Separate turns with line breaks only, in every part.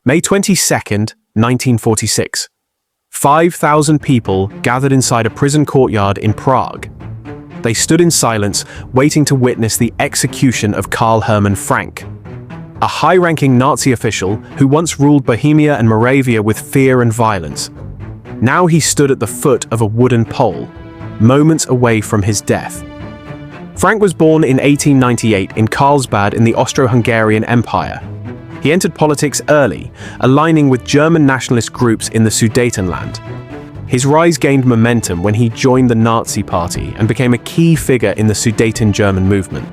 May 22nd, 1946. 5,000 people gathered inside a prison courtyard in Prague. They stood in silence, waiting to witness the execution of Karl Hermann Frank, a high-ranking Nazi official who once ruled Bohemia and Moravia with fear and violence. Now he stood at the foot of a wooden pole, moments away from his death. Frank was born in 1898 in Carlsbad in the Austro-Hungarian Empire. He entered politics early, aligning with German nationalist groups in the Sudetenland. His rise gained momentum when he joined the Nazi Party and became a key figure in the Sudeten German movement.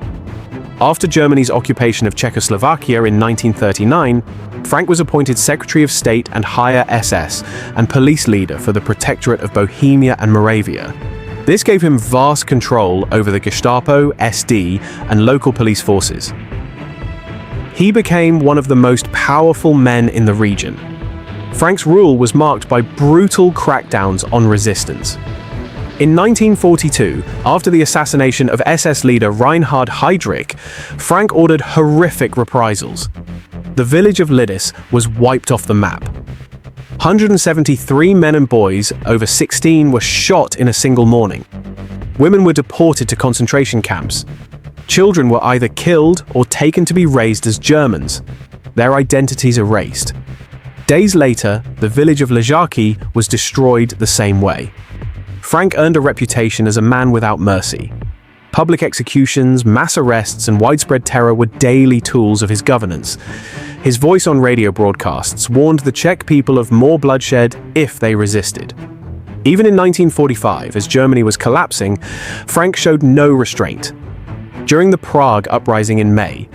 After Germany's occupation of Czechoslovakia in 1939, Frank was appointed Secretary of State and Higher SS and police leader for the Protectorate of Bohemia and Moravia. This gave him vast control over the Gestapo, SD, and local police forces. He became one of the most powerful men in the region. Frank's rule was marked by brutal crackdowns on resistance. In 1942, after the assassination of SS leader Reinhard Heydrich, Frank ordered horrific reprisals. The village of Lidis was wiped off the map. 173 men and boys over 16 were shot in a single morning. Women were deported to concentration camps. Children were either killed or taken to be raised as Germans, their identities erased. Days later, the village of Ležáky was destroyed the same way. Frank earned a reputation as a man without mercy. Public executions, mass arrests, and widespread terror were daily tools of his governance. His voice on radio broadcasts warned the Czech people of more bloodshed if they resisted. Even in 1945, as Germany was collapsing, Frank showed no restraint. During the Prague uprising in May,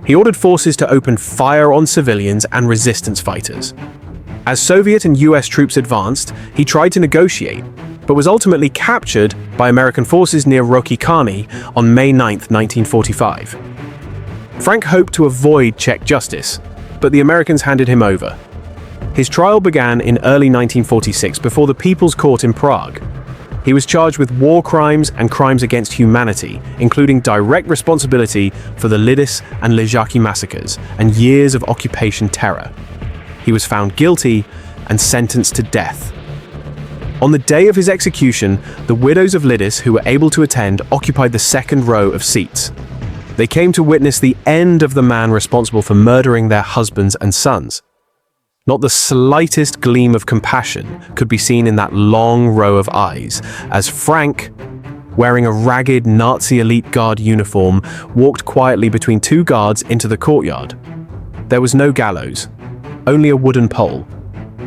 he ordered forces to open fire on civilians and resistance fighters. As Soviet and US troops advanced, he tried to negotiate, but was ultimately captured by American forces near Rokycany on May 9, 1945. Frank hoped to avoid Czech justice, but the Americans handed him over. His trial began in early 1946 before the People's Court in Prague. He was charged with war crimes and crimes against humanity, including direct responsibility for the Lidis and Ležáky massacres and years of occupation terror. He was found guilty and sentenced to death. On the day of his execution, the widows of Lidis who were able to attend occupied the second row of seats. They came to witness the end of the man responsible for murdering their husbands and sons. Not the slightest gleam of compassion could be seen in that long row of eyes, as Frank, wearing a ragged Nazi elite guard uniform, walked quietly between two guards into the courtyard. There was no gallows, only a wooden pole.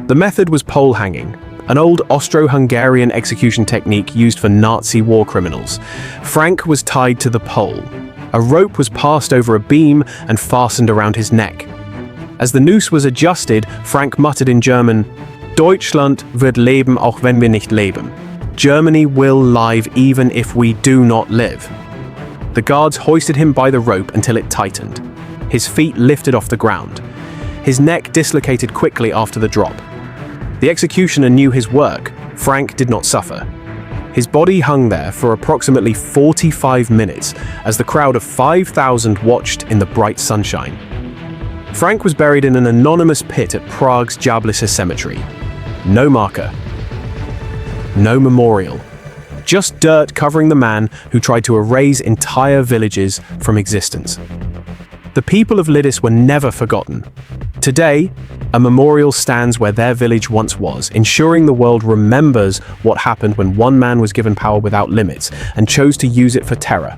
The method was pole hanging, an old Austro-Hungarian execution technique used for Nazi war criminals. Frank was tied to the pole. A rope was passed over a beam and fastened around his neck. As the noose was adjusted, Frank muttered in German, "Deutschland wird leben auch wenn wir nicht leben." Germany will live even if we do not live. The guards hoisted him by the rope until it tightened. His feet lifted off the ground. His neck dislocated quickly after the drop. The executioner knew his work. Frank did not suffer. His body hung there for approximately 45 minutes as the crowd of 5,000 watched in the bright sunshine. Frank was buried in an anonymous pit at Prague's Jablissa Cemetery. No marker. No memorial. Just dirt covering the man who tried to erase entire villages from existence. The people of Lidis were never forgotten. Today, a memorial stands where their village once was, ensuring the world remembers what happened when one man was given power without limits and chose to use it for terror.